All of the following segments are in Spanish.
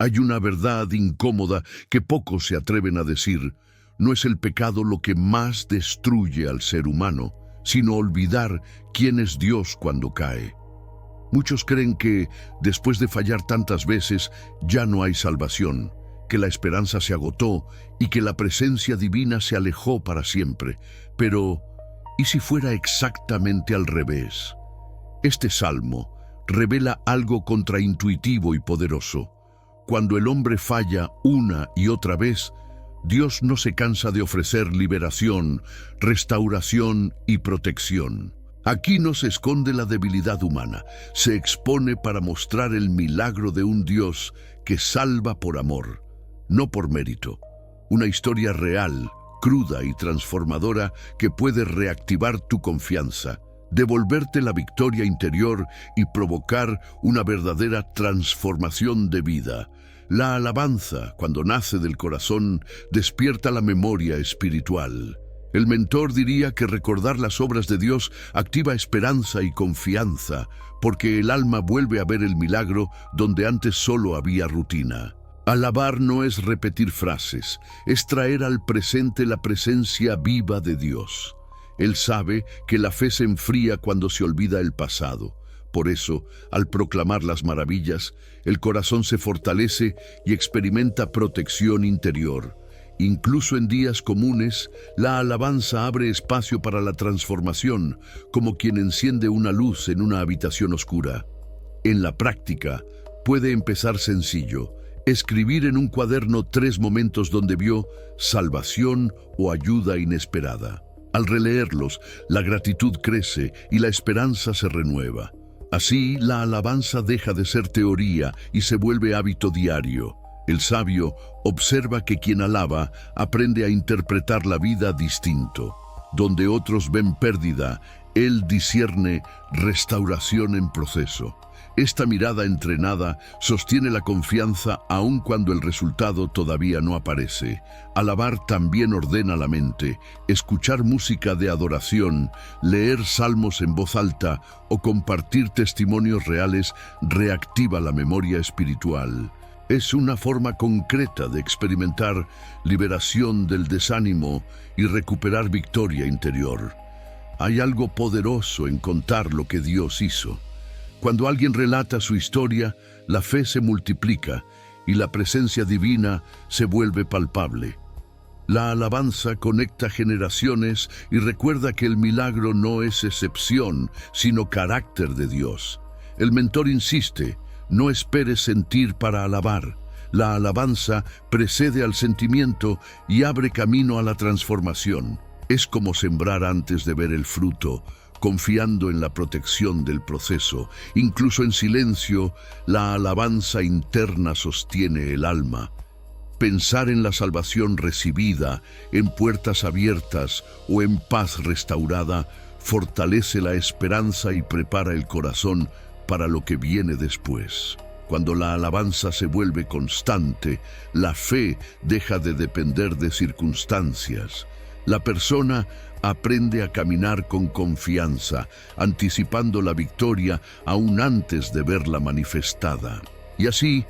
Hay una verdad incómoda que pocos se atreven a decir. No es el pecado lo que más destruye al ser humano, sino olvidar quién es Dios cuando cae. Muchos creen que, después de fallar tantas veces, ya no hay salvación, que la esperanza se agotó y que la presencia divina se alejó para siempre. Pero, ¿y si fuera exactamente al revés? Este salmo revela algo contraintuitivo y poderoso. Cuando el hombre falla una y otra vez, Dios no se cansa de ofrecer liberación, restauración y protección. Aquí no se esconde la debilidad humana, se expone para mostrar el milagro de un Dios que salva por amor, no por mérito. Una historia real, cruda y transformadora que puede reactivar tu confianza, devolverte la victoria interior y provocar una verdadera transformación de vida. La alabanza, cuando nace del corazón, despierta la memoria espiritual. El mentor diría que recordar las obras de Dios activa esperanza y confianza, porque el alma vuelve a ver el milagro donde antes solo había rutina. Alabar no es repetir frases, es traer al presente la presencia viva de Dios. Él sabe que la fe se enfría cuando se olvida el pasado. Por eso, al proclamar las maravillas, el corazón se fortalece y experimenta protección interior. Incluso en días comunes, la alabanza abre espacio para la transformación, como quien enciende una luz en una habitación oscura. En la práctica, puede empezar sencillo: escribir en un cuaderno 3 momentos donde vio salvación o ayuda inesperada. Al releerlos, la gratitud crece y la esperanza se renueva. Así, la alabanza deja de ser teoría y se vuelve hábito diario. El sabio observa que quien alaba aprende a interpretar la vida distinto. Donde otros ven pérdida, él discierne restauración en proceso. Esta mirada entrenada sostiene la confianza aun cuando el resultado todavía no aparece. Alabar también ordena la mente. Escuchar música de adoración, leer salmos en voz alta o compartir testimonios reales reactiva la memoria espiritual. Es una forma concreta de experimentar liberación del desánimo y recuperar victoria interior. Hay algo poderoso en contar lo que Dios hizo. Cuando alguien relata su historia, la fe se multiplica y la presencia divina se vuelve palpable. La alabanza conecta generaciones y recuerda que el milagro no es excepción, sino carácter de Dios. El mentor insiste: no esperes sentir para alabar. La alabanza precede al sentimiento y abre camino a la transformación. Es como sembrar antes de ver el fruto, confiando en la protección del proceso. Incluso en silencio, la alabanza interna sostiene el alma. Pensar en la salvación recibida, en puertas abiertas o en paz restaurada, fortalece la esperanza y prepara el corazón para lo que viene después. Cuando la alabanza se vuelve constante, la fe deja de depender de circunstancias. La persona aprende a caminar con confianza, anticipando la victoria aún antes de verla manifestada. Y así,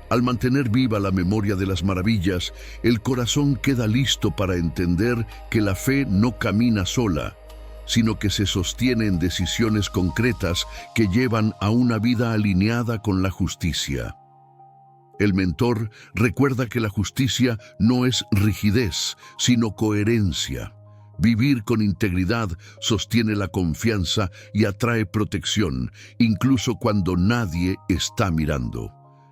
al mantener viva la memoria de las maravillas, el corazón queda listo para entender que la fe no camina sola, sino que se sostiene en decisiones concretas que llevan a una vida alineada con la justicia. El mentor recuerda que la justicia no es rigidez, sino coherencia. Vivir con integridad sostiene la confianza y atrae protección, incluso cuando nadie está mirando.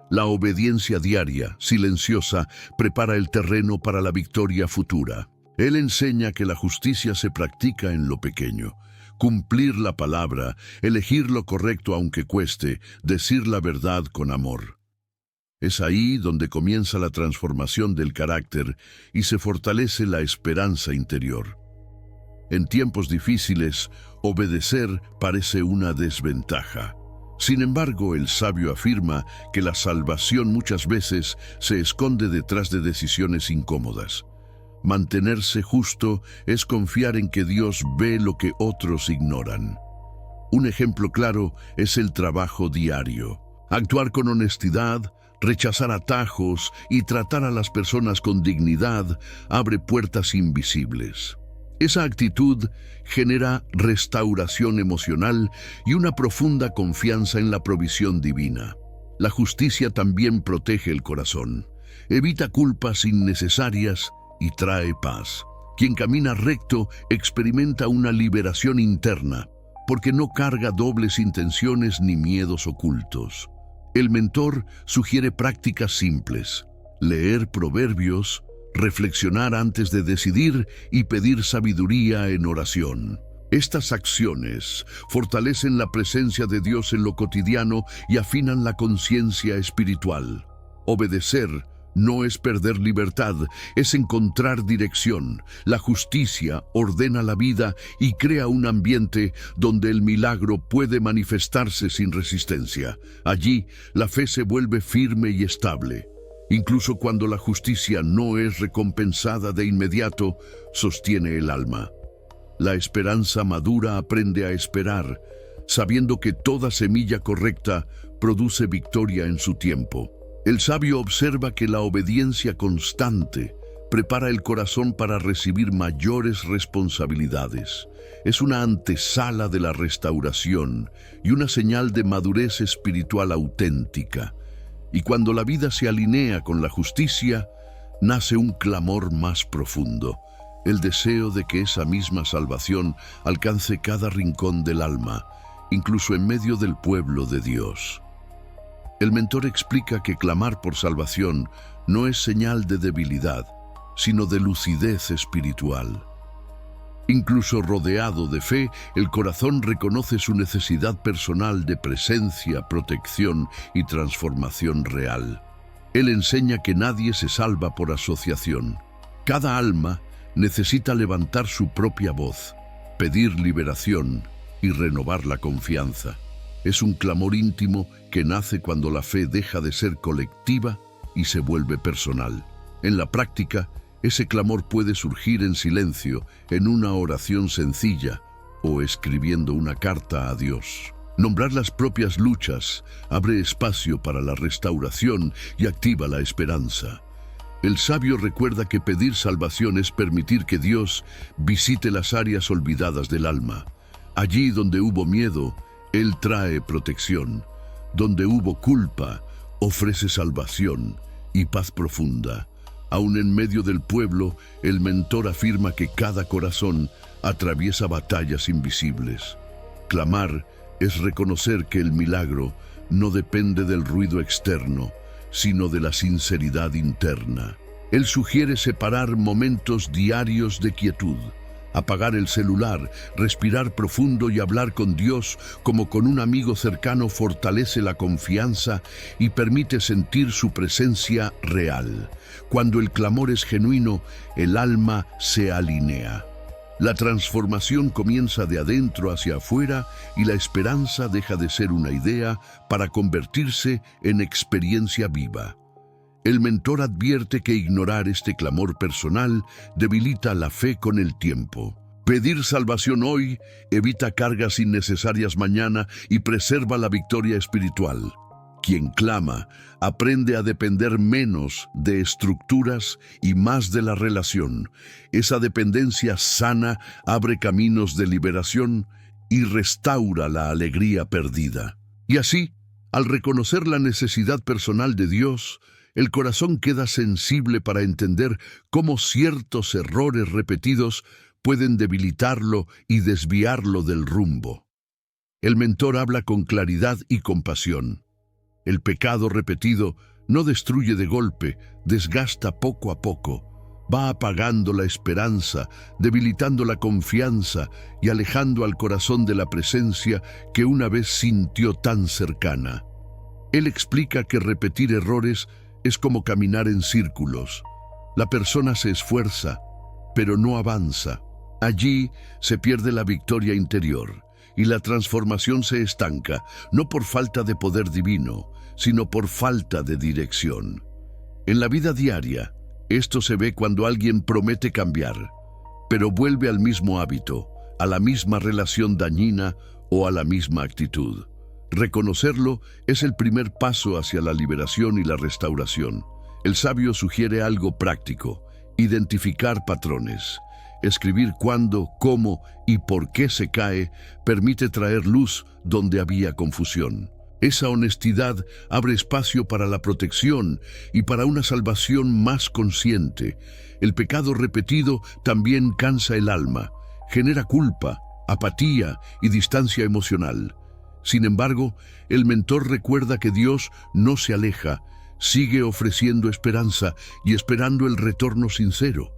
La obediencia diaria, silenciosa, prepara el terreno para la victoria futura. Él enseña que la justicia se practica en lo pequeño. Cumplir la palabra, elegir lo correcto aunque cueste, decir la verdad con amor. Es ahí donde comienza la transformación del carácter y se fortalece la esperanza interior. En tiempos difíciles, obedecer parece una desventaja. Sin embargo, el sabio afirma que la salvación muchas veces se esconde detrás de decisiones incómodas. Mantenerse justo es confiar en que Dios ve lo que otros ignoran. Un ejemplo claro es el trabajo diario. Actuar con honestidad, Rechazar atajos y tratar a las personas con dignidad abre puertas invisibles. Esa actitud genera restauración emocional y una profunda confianza en la provisión divina. La justicia también protege el corazón, evita culpas innecesarias y trae paz. Quien camina recto experimenta una liberación interna, porque no carga dobles intenciones ni miedos ocultos. El mentor sugiere prácticas simples: leer proverbios, reflexionar antes de decidir y pedir sabiduría en oración. Estas acciones fortalecen la presencia de Dios en lo cotidiano y afinan la conciencia espiritual. Obedecer no es perder libertad, es encontrar dirección. La justicia ordena la vida y crea un ambiente donde el milagro puede manifestarse sin resistencia. Allí, la fe se vuelve firme y estable. Incluso cuando la justicia no es recompensada de inmediato, sostiene el alma. La esperanza madura aprende a esperar, sabiendo que toda semilla correcta produce victoria en su tiempo. El sabio observa que la obediencia constante prepara el corazón para recibir mayores responsabilidades. Es una antesala de la restauración y una señal de madurez espiritual auténtica. Y cuando la vida se alinea con la justicia, nace un clamor más profundo, el deseo de que esa misma salvación alcance cada rincón del alma, incluso en medio del pueblo de Dios. El mentor explica que clamar por salvación no es señal de debilidad, sino de lucidez espiritual. Incluso rodeado de fe, el corazón reconoce su necesidad personal de presencia, protección y transformación real. Él enseña que nadie se salva por asociación. Cada alma necesita levantar su propia voz, pedir liberación y renovar la confianza. Es un clamor íntimo que nace cuando la fe deja de ser colectiva y se vuelve personal. En la práctica, ese clamor puede surgir en silencio, en una oración sencilla o escribiendo una carta a Dios. Nombrar las propias luchas abre espacio para la restauración y activa la esperanza. El sabio recuerda que pedir salvación es permitir que Dios visite las áreas olvidadas del alma. Allí donde hubo miedo, Él trae protección. Donde hubo culpa, ofrece salvación y paz profunda. Aún en medio del pueblo, el mentor afirma que cada corazón atraviesa batallas invisibles. Clamar es reconocer que el milagro no depende del ruido externo, sino de la sinceridad interna. Él sugiere separar momentos diarios de quietud, apagar el celular, respirar profundo y hablar con Dios como con un amigo cercano fortalece la confianza y permite sentir su presencia real. Cuando el clamor es genuino, el alma se alinea. La transformación comienza de adentro hacia afuera y la esperanza deja de ser una idea para convertirse en experiencia viva. El mentor advierte que ignorar este clamor personal debilita la fe con el tiempo. Pedir salvación hoy evita cargas innecesarias mañana y preserva la victoria espiritual. Quien clama aprende a depender menos de estructuras y más de la relación. Esa dependencia sana abre caminos de liberación y restaura la alegría perdida. Y así, al reconocer la necesidad personal de Dios, el corazón queda sensible para entender cómo ciertos errores repetidos pueden debilitarlo y desviarlo del rumbo. El mentor habla con claridad y compasión. El pecado repetido no destruye de golpe, desgasta poco a poco, va apagando la esperanza, debilitando la confianza y alejando al corazón de la presencia que una vez sintió tan cercana. Él explica que repetir errores es como caminar en círculos. La persona se esfuerza, pero no avanza. Allí se pierde la victoria interior y la transformación se estanca, no por falta de poder divino, sino por falta de dirección. En la vida diaria, esto se ve cuando alguien promete cambiar, pero vuelve al mismo hábito, a la misma relación dañina o a la misma actitud. Reconocerlo es el primer paso hacia la liberación y la restauración. El sabio sugiere algo práctico: identificar patrones. Escribir cuándo, cómo y por qué se cae permite traer luz donde había confusión. Esa honestidad abre espacio para la protección y para una salvación más consciente. El pecado repetido también cansa el alma, genera culpa, apatía y distancia emocional. Sin embargo, el mentor recuerda que Dios no se aleja, sigue ofreciendo esperanza y esperando el retorno sincero.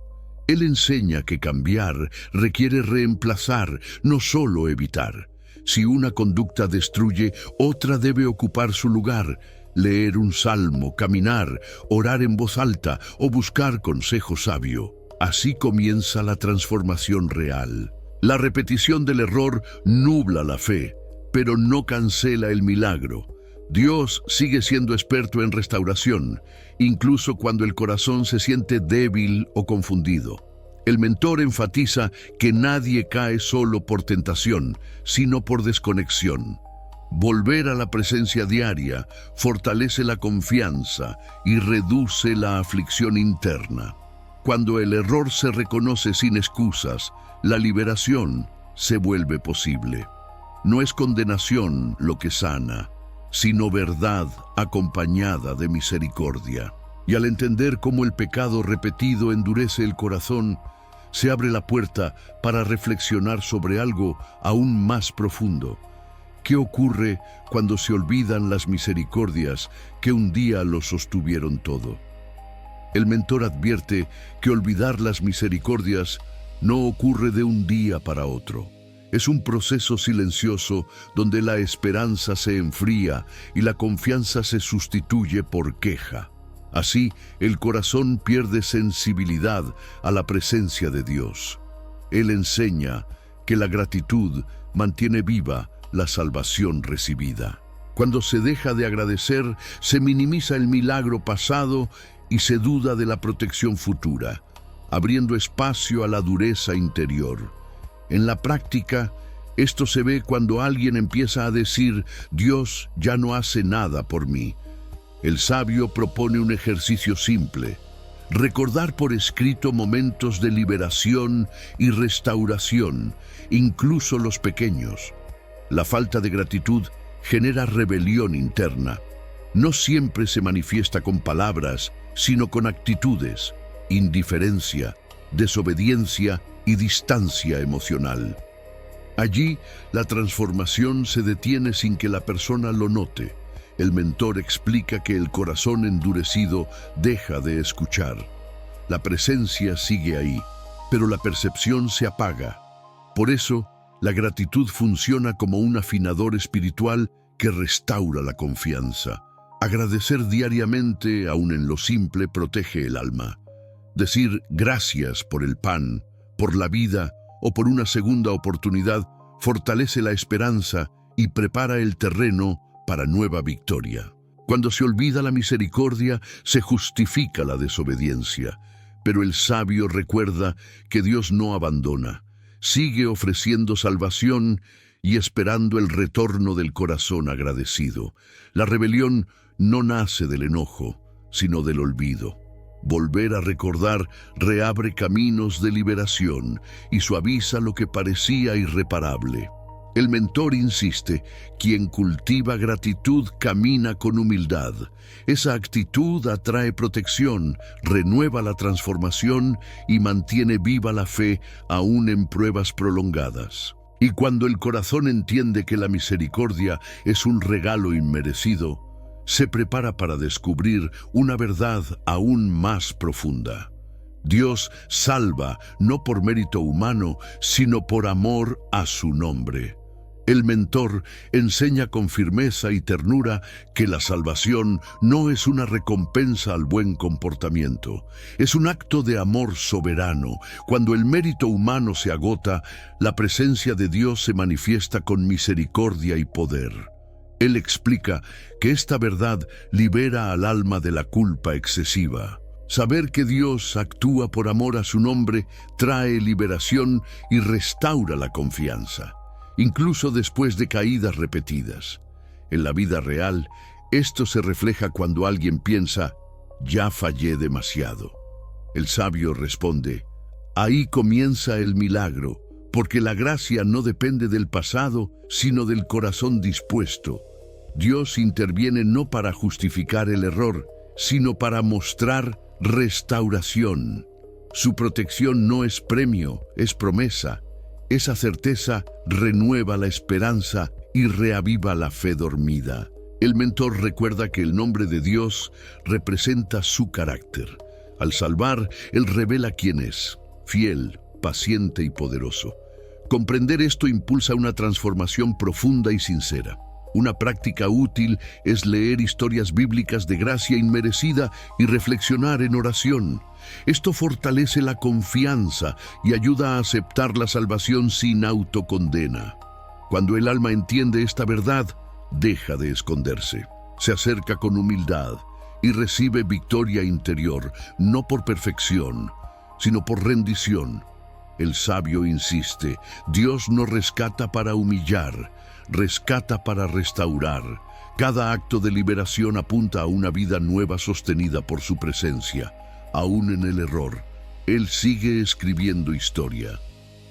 Él enseña que cambiar requiere reemplazar, no solo evitar. Si una conducta destruye, otra debe ocupar su lugar. Leer un salmo, caminar, orar en voz alta o buscar consejo sabio. Así comienza la transformación real. La repetición del error nubla la fe, pero no cancela el milagro. Dios sigue siendo experto en restauración, incluso cuando el corazón se siente débil o confundido. El mentor enfatiza que nadie cae solo por tentación, sino por desconexión. Volver a la presencia diaria fortalece la confianza y reduce la aflicción interna. Cuando el error se reconoce sin excusas, la liberación se vuelve posible. No es condenación lo que sana, sino verdad acompañada de misericordia. Y al entender cómo el pecado repetido endurece el corazón, se abre la puerta para reflexionar sobre algo aún más profundo. ¿Qué ocurre cuando se olvidan las misericordias que un día lo sostuvieron todo? El mentor advierte que olvidar las misericordias no ocurre de un día para otro. Es un proceso silencioso donde la esperanza se enfría y la confianza se sustituye por queja. Así, el corazón pierde sensibilidad a la presencia de Dios. Él enseña que la gratitud mantiene viva la salvación recibida. Cuando se deja de agradecer, se minimiza el milagro pasado y se duda de la protección futura, abriendo espacio a la dureza interior. En la práctica, esto se ve cuando alguien empieza a decir: Dios ya no hace nada por mí. El sabio propone un ejercicio simple: recordar por escrito momentos de liberación y restauración, incluso los pequeños. La falta de gratitud genera rebelión interna. No siempre se manifiesta con palabras, sino con actitudes, indiferencia, desobediencia y distancia emocional. Allí, la transformación se detiene sin que la persona lo note. El mentor explica que el corazón endurecido deja de escuchar. La presencia sigue ahí, pero la percepción se apaga. Por eso, la gratitud funciona como un afinador espiritual que restaura la confianza. Agradecer diariamente, aun en lo simple, protege el alma. Decir gracias por el pan, por la vida o por una segunda oportunidad fortalece la esperanza y prepara el terreno para nueva victoria. Cuando se olvida la misericordia, se justifica la desobediencia. Pero el sabio recuerda que Dios no abandona. Sigue ofreciendo salvación y esperando el retorno del corazón agradecido. La rebelión no nace del enojo, sino del olvido. Volver a recordar reabre caminos de liberación y suaviza lo que parecía irreparable. El mentor insiste: quien cultiva gratitud camina con humildad. Esa actitud atrae protección, renueva la transformación y mantiene viva la fe aún en pruebas prolongadas. Y cuando el corazón entiende que la misericordia es un regalo inmerecido, se prepara para descubrir una verdad aún más profunda. Dios salva no por mérito humano, sino por amor a su nombre. El mentor enseña con firmeza y ternura que la salvación no es una recompensa al buen comportamiento, es un acto de amor soberano. Cuando el mérito humano se agota, la presencia de Dios se manifiesta con misericordia y poder. Él explica que esta verdad libera al alma de la culpa excesiva. Saber que Dios actúa por amor a su nombre trae liberación y restaura la confianza, incluso después de caídas repetidas. En la vida real, esto se refleja cuando alguien piensa, ya fallé demasiado. El sabio responde, ahí comienza el milagro, porque la gracia no depende del pasado, sino del corazón dispuesto. Dios interviene no para justificar el error, sino para mostrar restauración. Su protección no es premio, es promesa. Esa certeza renueva la esperanza y reaviva la fe dormida. El mentor recuerda que el nombre de Dios representa su carácter. Al salvar, Él revela quién es, fiel, paciente y poderoso. Comprender esto impulsa una transformación profunda y sincera. Una práctica útil es leer historias bíblicas de gracia inmerecida y reflexionar en oración. Esto fortalece la confianza y ayuda a aceptar la salvación sin autocondena. Cuando el alma entiende esta verdad, deja de esconderse. Se acerca con humildad y recibe victoria interior, no por perfección, sino por rendición. El sabio insiste, Dios no rescata para humillar, rescata para restaurar. Cada acto de liberación apunta a una vida nueva sostenida por su presencia. Aún en el error, Él sigue escribiendo historia.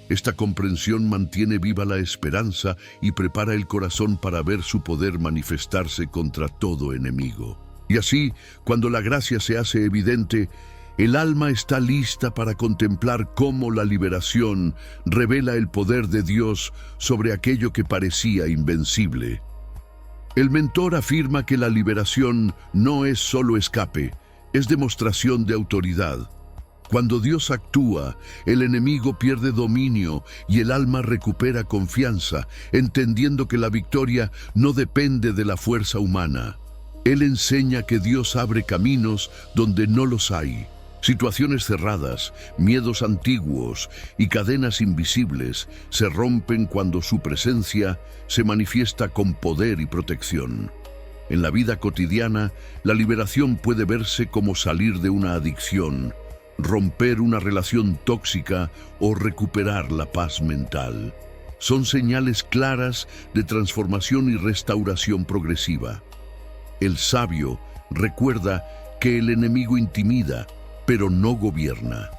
Esta comprensión mantiene viva la esperanza y prepara el corazón para ver su poder manifestarse contra todo enemigo. Y así, cuando la gracia se hace evidente, el alma está lista para contemplar cómo la liberación revela el poder de Dios sobre aquello que parecía invencible. El mentor afirma que la liberación no es solo escape, es demostración de autoridad. Cuando Dios actúa, el enemigo pierde dominio y el alma recupera confianza, entendiendo que la victoria no depende de la fuerza humana. Él enseña que Dios abre caminos donde no los hay. Situaciones cerradas, miedos antiguos y cadenas invisibles se rompen cuando su presencia se manifiesta con poder y protección. En la vida cotidiana, la liberación puede verse como salir de una adicción, romper una relación tóxica o recuperar la paz mental. Son señales claras de transformación y restauración progresiva. El sabio recuerda que el enemigo intimida, pero no gobierna.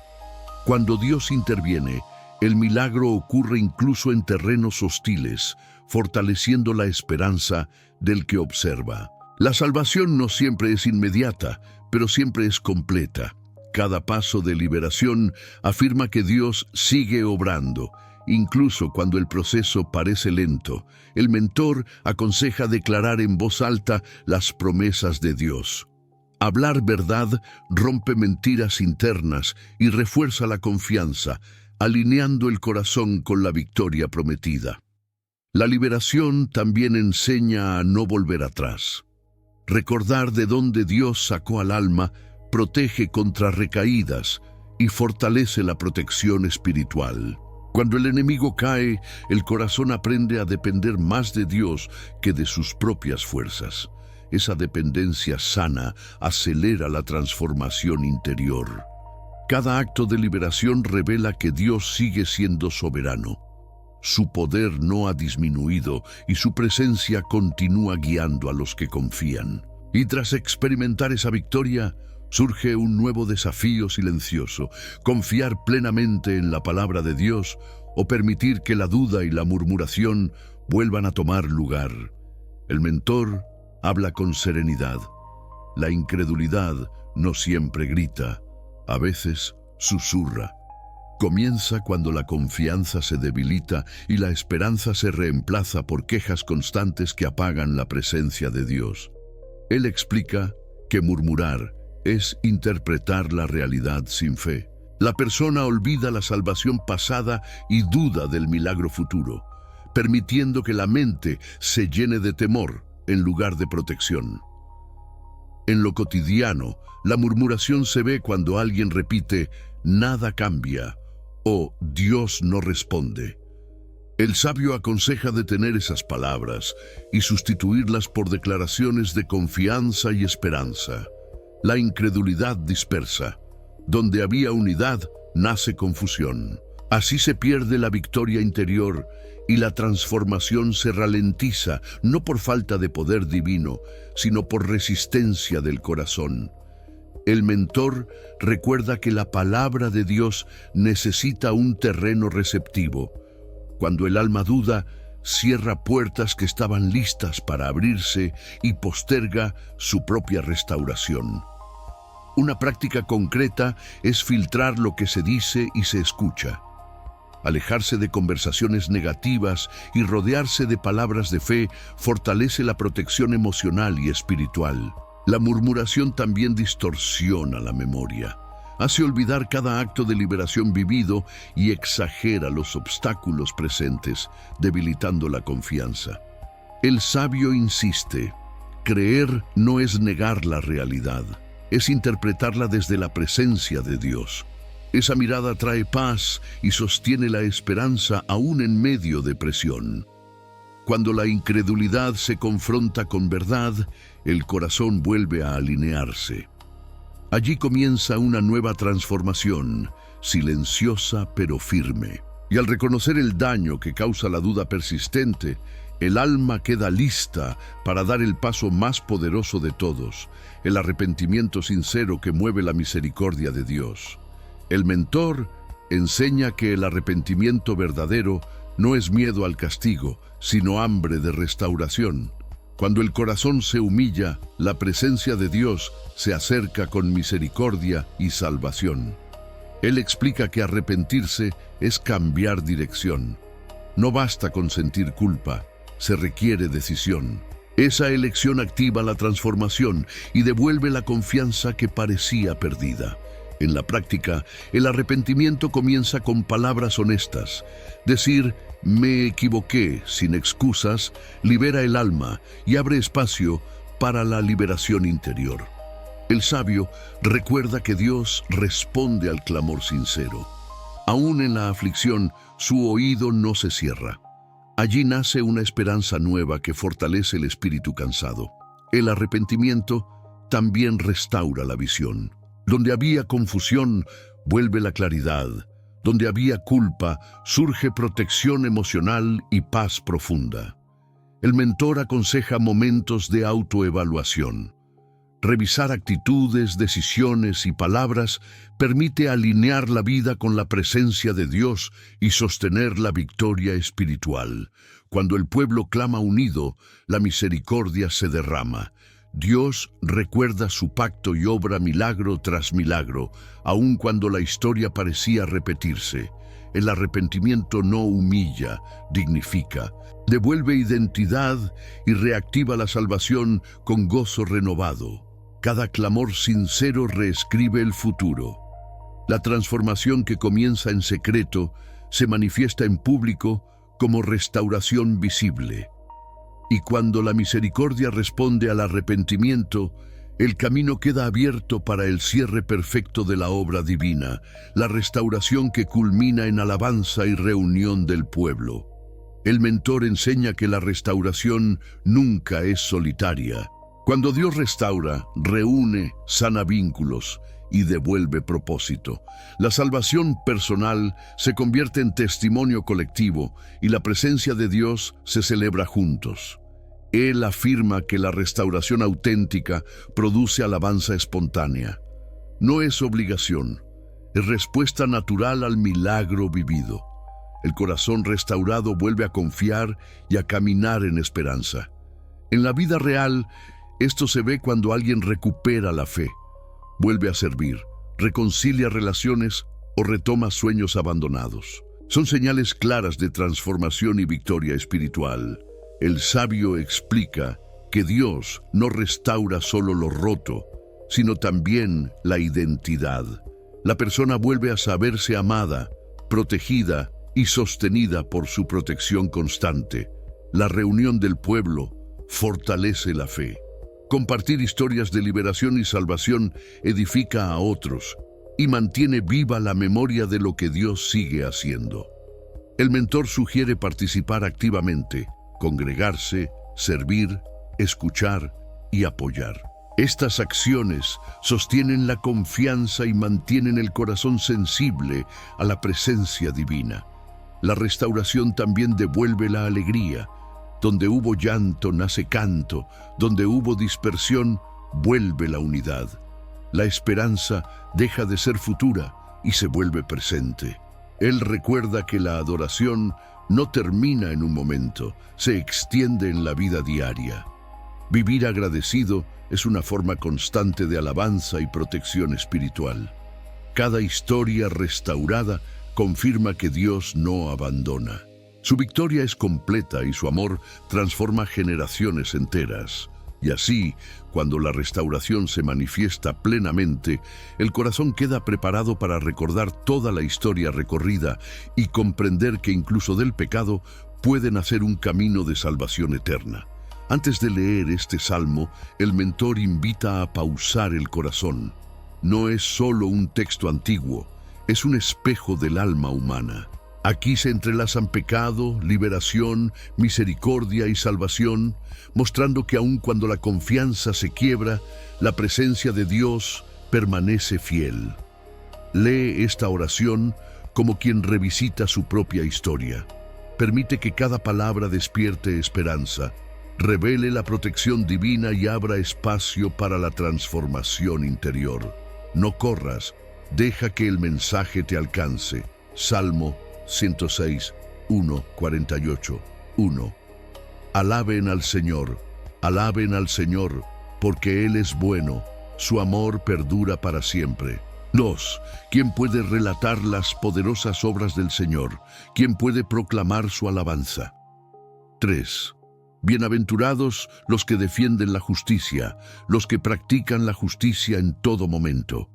Cuando Dios interviene, el milagro ocurre incluso en terrenos hostiles, fortaleciendo la esperanza del que observa. La salvación no siempre es inmediata, pero siempre es completa. Cada paso de liberación afirma que Dios sigue obrando, incluso cuando el proceso parece lento. El mentor aconseja declarar en voz alta las promesas de Dios. Hablar verdad rompe mentiras internas y refuerza la confianza, alineando el corazón con la victoria prometida. La liberación también enseña a no volver atrás. Recordar de dónde Dios sacó al alma protege contra recaídas y fortalece la protección espiritual. Cuando el enemigo cae, el corazón aprende a depender más de Dios que de sus propias fuerzas. Esa dependencia sana acelera la transformación interior. Cada acto de liberación revela que Dios sigue siendo soberano. Su poder no ha disminuido y su presencia continúa guiando a los que confían. Y tras experimentar esa victoria, surge un nuevo desafío silencioso: confiar plenamente en la palabra de Dios o permitir que la duda y la murmuración vuelvan a tomar lugar. El mentor habla con serenidad. La incredulidad no siempre grita, a veces susurra. Comienza cuando la confianza se debilita y la esperanza se reemplaza por quejas constantes que apagan la presencia de Dios. Él explica que murmurar es interpretar la realidad sin fe. La persona olvida la salvación pasada y duda del milagro futuro, permitiendo que la mente se llene de temor en lugar de protección. En lo cotidiano, la murmuración se ve cuando alguien repite «nada cambia» o «Dios no responde». El sabio aconseja detener esas palabras y sustituirlas por declaraciones de confianza y esperanza. La incredulidad dispersa. Donde había unidad, nace confusión. Así se pierde la victoria interior y la transformación se ralentiza no por falta de poder divino, sino por resistencia del corazón. El mentor recuerda que la palabra de Dios necesita un terreno receptivo. Cuando el alma duda, cierra puertas que estaban listas para abrirse y posterga su propia restauración. Una práctica concreta es filtrar lo que se dice y se escucha. Alejarse de conversaciones negativas y rodearse de palabras de fe fortalece la protección emocional y espiritual. La murmuración también distorsiona la memoria, hace olvidar cada acto de liberación vivido y exagera los obstáculos presentes, debilitando la confianza. El sabio insiste: creer no es negar la realidad, es interpretarla desde la presencia de Dios. Esa mirada trae paz y sostiene la esperanza aún en medio de presión. Cuando la incredulidad se confronta con verdad, el corazón vuelve a alinearse. Allí comienza una nueva transformación, silenciosa pero firme. Y al reconocer el daño que causa la duda persistente, el alma queda lista para dar el paso más poderoso de todos, el arrepentimiento sincero que mueve la misericordia de Dios. El mentor enseña que el arrepentimiento verdadero no es miedo al castigo, sino hambre de restauración. Cuando el corazón se humilla, la presencia de Dios se acerca con misericordia y salvación. Él explica que arrepentirse es cambiar dirección. No basta con sentir culpa, se requiere decisión. Esa elección activa la transformación y devuelve la confianza que parecía perdida. En la práctica, el arrepentimiento comienza con palabras honestas. Decir «me equivoqué» sin excusas libera el alma y abre espacio para la liberación interior. El sabio recuerda que Dios responde al clamor sincero. Aún en la aflicción, su oído no se cierra. Allí nace una esperanza nueva que fortalece el espíritu cansado. El arrepentimiento también restaura la visión. Donde había confusión, vuelve la claridad. Donde había culpa, surge protección emocional y paz profunda. El mentor aconseja momentos de autoevaluación. Revisar actitudes, decisiones y palabras permite alinear la vida con la presencia de Dios y sostener la victoria espiritual. Cuando el pueblo clama unido, la misericordia se derrama. Dios recuerda su pacto y obra milagro tras milagro, aun cuando la historia parecía repetirse. El arrepentimiento no humilla, dignifica, devuelve identidad y reactiva la salvación con gozo renovado. Cada clamor sincero reescribe el futuro. La transformación que comienza en secreto se manifiesta en público como restauración visible. Y cuando la misericordia responde al arrepentimiento, el camino queda abierto para el cierre perfecto de la obra divina, la restauración que culmina en alabanza y reunión del pueblo. El mentor enseña que la restauración nunca es solitaria. Cuando Dios restaura, reúne, sana vínculos y devuelve propósito. La salvación personal se convierte en testimonio colectivo y la presencia de Dios se celebra juntos. Él afirma que la restauración auténtica produce alabanza espontánea. No es obligación, es respuesta natural al milagro vivido. El corazón restaurado vuelve a confiar y a caminar en esperanza. En la vida real, esto se ve cuando alguien recupera la fe, vuelve a servir, reconcilia relaciones o retoma sueños abandonados. Son señales claras de transformación y victoria espiritual. El sabio explica que Dios no restaura solo lo roto, sino también la identidad. La persona vuelve a saberse amada, protegida y sostenida por su protección constante. La reunión del pueblo fortalece la fe. Compartir historias de liberación y salvación edifica a otros y mantiene viva la memoria de lo que Dios sigue haciendo. El mentor sugiere participar activamente, congregarse, servir, escuchar y apoyar. Estas acciones sostienen la confianza y mantienen el corazón sensible a la presencia divina. La restauración también devuelve la alegría. Donde hubo llanto nace canto, donde hubo dispersión vuelve la unidad. La esperanza deja de ser futura y se vuelve presente. Él recuerda que la adoración no termina en un momento, se extiende en la vida diaria. Vivir agradecido es una forma constante de alabanza y protección espiritual. Cada historia restaurada confirma que Dios no abandona. Su victoria es completa y su amor transforma generaciones enteras. Y así, cuando la restauración se manifiesta plenamente, el corazón queda preparado para recordar toda la historia recorrida y comprender que incluso del pecado puede nacer un camino de salvación eterna. Antes de leer este salmo, el mentor invita a pausar el corazón. No es solo un texto antiguo, es un espejo del alma humana. Aquí se entrelazan pecado, liberación, misericordia y salvación, mostrando que aun cuando la confianza se quiebra, la presencia de Dios permanece fiel. Lee esta oración como quien revisita su propia historia. Permite que cada palabra despierte esperanza, revele la protección divina y abra espacio para la transformación interior. No corras, deja que el mensaje te alcance. Salmo 106, 1, 48, 1. Alaben al Señor, porque Él es bueno, su amor perdura para siempre. 2. ¿Quién puede relatar las poderosas obras del Señor? ¿Quién puede proclamar su alabanza? 3. Bienaventurados los que defienden la justicia, los que practican la justicia en todo momento.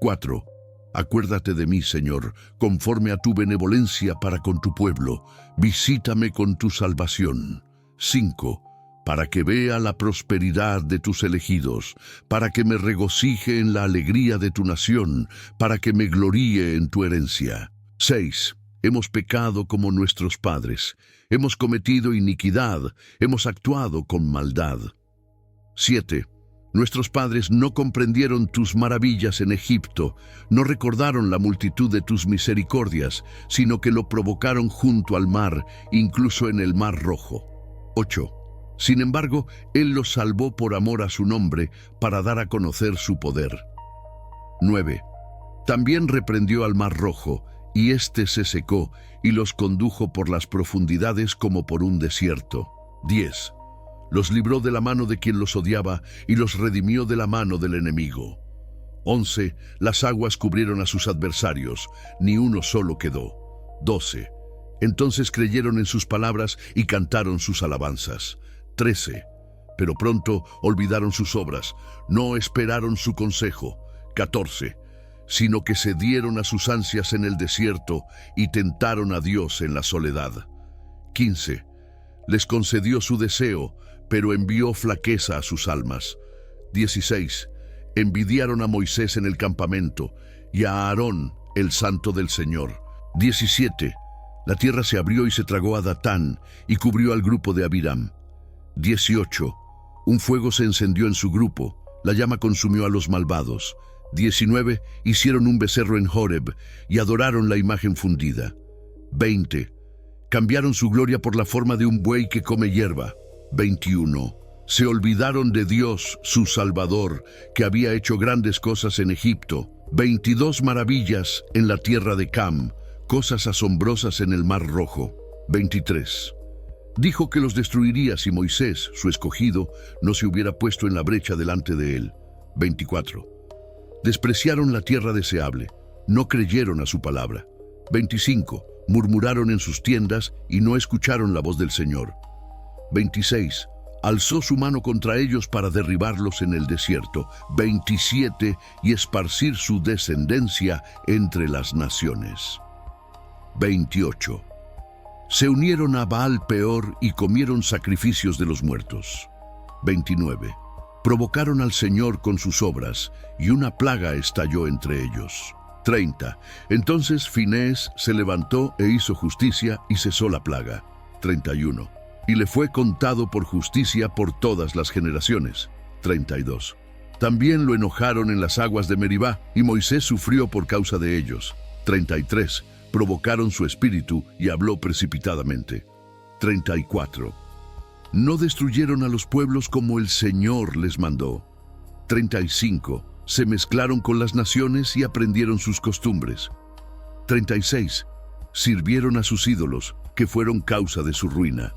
4. Acuérdate de mí, Señor, conforme a tu benevolencia para con tu pueblo. Visítame con tu salvación. 5. Para que vea la prosperidad de tus elegidos, para que me regocije en la alegría de tu nación, para que me gloríe en tu herencia. 6. Hemos pecado como nuestros padres, hemos cometido iniquidad, hemos actuado con maldad. 7. Nuestros padres no comprendieron tus maravillas en Egipto, no recordaron la multitud de tus misericordias, sino que lo provocaron junto al mar, incluso en el mar Rojo. 8. Sin embargo, Él los salvó por amor a su nombre, para dar a conocer su poder. 9. También reprendió al mar Rojo, y éste se secó, y los condujo por las profundidades como por un desierto. 10. Los libró de la mano de quien los odiaba, y los redimió de la mano del enemigo. 11. Las aguas cubrieron a sus adversarios, ni uno solo quedó. 12. Entonces creyeron en sus palabras y cantaron sus alabanzas. 13. Pero pronto olvidaron sus obras, no esperaron su consejo. 14. Sino que se dieron a sus ansias en el desierto y tentaron a Dios en la soledad. 15. Les concedió su deseo, pero envió flaqueza a sus almas. 16. Envidiaron a Moisés en el campamento y a Aarón, el santo del Señor. 17. La tierra se abrió y se tragó a Datán y cubrió al grupo de Abiram. 18. Un fuego se encendió en su grupo, la llama consumió a los malvados. 19. Hicieron un becerro en Horeb y adoraron la imagen fundida. 20. Cambiaron su gloria por la forma de un buey que come hierba. 21. Se olvidaron de Dios, su Salvador, que había hecho grandes cosas en Egipto. 22 maravillas en la tierra de Cam, cosas asombrosas en el mar Rojo. 23. Dijo que los destruiría si Moisés, su escogido, no se hubiera puesto en la brecha delante de él. 24. Despreciaron la tierra deseable, no creyeron a su palabra. 25. Murmuraron en sus tiendas y no escucharon la voz del Señor. 26. Alzó su mano contra ellos para derribarlos en el desierto. 27. Y esparcir su descendencia entre las naciones. 28. Se unieron a Baal Peor y comieron sacrificios de los muertos. 29. Provocaron al Señor con sus obras, y una plaga estalló entre ellos. 30. Entonces Finés se levantó e hizo justicia y cesó la plaga. 31. Y le fue contado por justicia por todas las generaciones. 32. También lo enojaron en las aguas de Meribá, y Moisés sufrió por causa de ellos. 33. provocaron su espíritu y habló precipitadamente. 34. No destruyeron a los pueblos como el Señor les mandó. 35. Se mezclaron con las naciones y aprendieron sus costumbres. 36. Sirvieron a sus ídolos, que fueron causa de su ruina.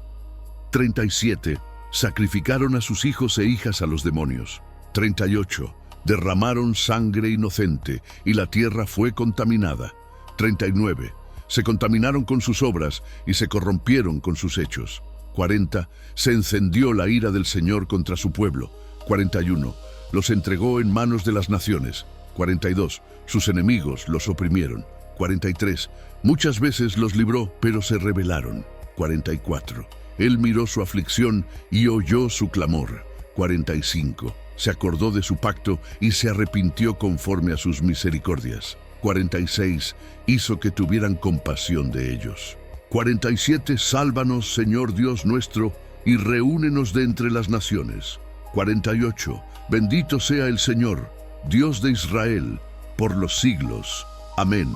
37. Sacrificaron a sus hijos e hijas a los demonios. 38. Derramaron sangre inocente, y la tierra fue contaminada. 39. Se contaminaron con sus obras y se corrompieron con sus hechos. 40. Se encendió la ira del Señor contra su pueblo. 41. Los entregó en manos de las naciones. 42. Sus enemigos los oprimieron. 43. Muchas veces los libró, pero se rebelaron. 44. Él miró su aflicción y oyó su clamor. 45. Se acordó de su pacto y se arrepintió conforme a sus misericordias. 46. Hizo que tuvieran compasión de ellos. 47. Sálvanos, Señor Dios nuestro, y reúnenos de entre las naciones. 48. Bendito sea el Señor, Dios de Israel, por los siglos. Amén.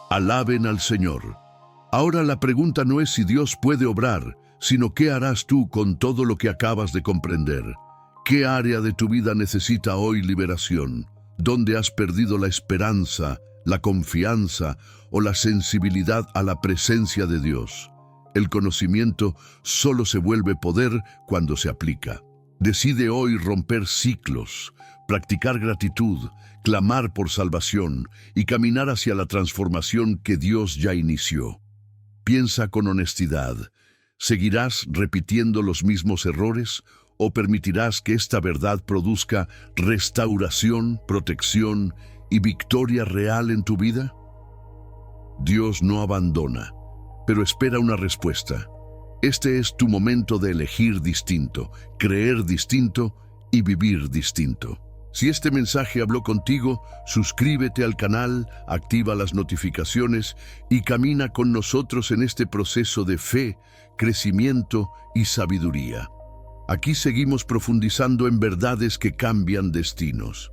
Alaben al Señor. Ahora la pregunta no es si Dios puede obrar, sino qué harás tú con todo lo que acabas de comprender. ¿Qué área de tu vida necesita hoy liberación? ¿Dónde has perdido la esperanza, la confianza o la sensibilidad a la presencia de Dios? El conocimiento solo se vuelve poder cuando se aplica. Decide hoy romper ciclos, practicar gratitud, clamar por salvación y caminar hacia la transformación que Dios ya inició. Piensa con honestidad. ¿Seguirás repitiendo los mismos errores o permitirás que esta verdad produzca restauración, protección y victoria real en tu vida? Dios no abandona, pero espera una respuesta. Este es tu momento de elegir distinto, creer distinto y vivir distinto. Si este mensaje habló contigo, suscríbete al canal, activa las notificaciones y camina con nosotros en este proceso de fe, crecimiento y sabiduría. Aquí seguimos profundizando en verdades que cambian destinos.